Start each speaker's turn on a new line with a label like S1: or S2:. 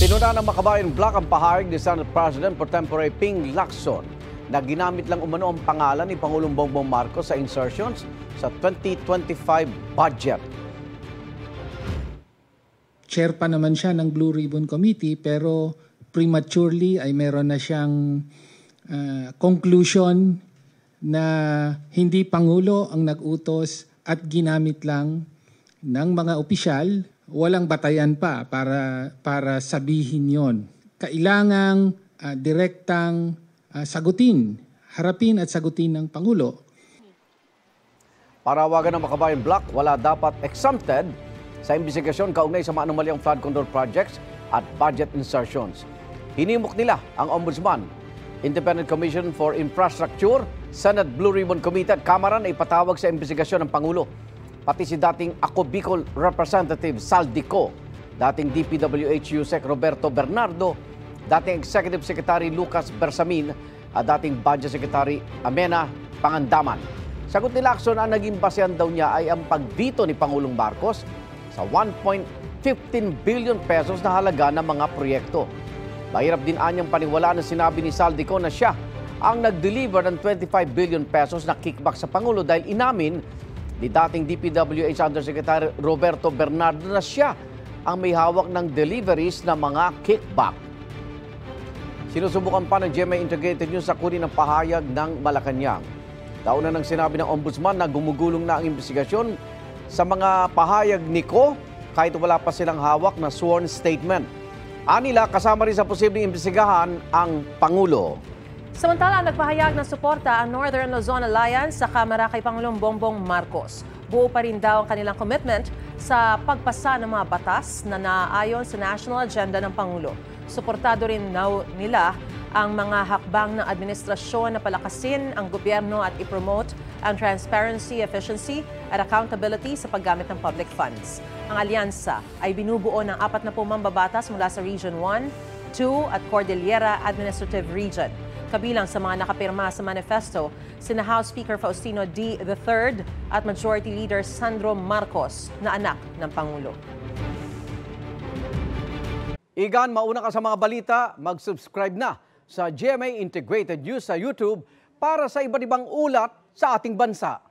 S1: Pinuna ng Makabayan Block ang pahayag ni Senate President pro tempore Ping Lacson na ginamit lang umano ang pangalan ni Pangulong Bongbong Marcos sa insertions sa 2025 budget.
S2: Chair pa naman siya ng Blue Ribbon Committee pero prematurely ay meron na siyang conclusion na hindi Pangulo ang nag-utos at ginamit lang ng mga opisyal. Walang batayan pa para sabihin yon. Kailangang direktang harapin at sagutin ng Pangulo.
S1: Parawagan ng Makabayan Block, wala dapat exempted sa investigasyon kaugnay sa maanumalyang flood control projects at budget insertions. Hinimok nila ang Ombudsman, Independent Commission for Infrastructure, Senate Blue Ribbon Committee at Kamara na ipatawag sa investigasyon ng Pangulo. Pati si dating Ako Bicol Representative Saldico, dating DPWH USEC Roberto Bernardo, dating Executive Secretary Lucas Bersamin at dating Budget Secretary Amena Pangandaman. Sagot ni Lacson, ang naging basehan daw niya ay ang pagvito ni Pangulong Marcos sa 1.15 billion pesos na halaga ng mga proyekto. Mahirap din anyang paniwalaan na sinabi ni Saldico na siya ang nag-deliver ng 25 billion pesos na kickback sa Pangulo dahil inamin ni dating DPWH Undersecretary Roberto Bernardo na siya ang may hawak ng deliveries ng mga kickback. Sinusubukan pa ng GMA Integrated News sa kunin ng pahayag ng Malacanang. Tauna nang sinabi ng Ombudsman na gumugulong na ang investigasyon sa mga pahayag ni Ko kahit wala pa silang hawak na sworn statement. Anila, kasama rin sa posibleng imbestigahan ang Pangulo.
S3: Samantala, nagpahayag ng suporta ang Northern Luzon Alliance sa Kamara kay Pangulong Bongbong Marcos. Buo pa rin daw ang kanilang commitment sa pagpasa ng mga batas na naaayon sa national agenda ng Pangulo. Suportado rin daw nila ang mga hakbang ng administrasyon na palakasin ang gobyerno at ipromote ang transparency, efficiency at accountability sa paggamit ng public funds. Ang alyansa ay binubuo ng 40 mambabatas mula sa Region 1, 2 at Cordillera Administrative Region. Kabilang sa mga nakapirma sa manifesto, sina House Speaker Faustino D. III at Majority Leader Sandro Marcos na anak ng Pangulo.
S1: Igan, mauna ka sa mga balita, mag-subscribe na sa GMA Integrated News sa YouTube para sa iba't ibang ulat sa ating bansa.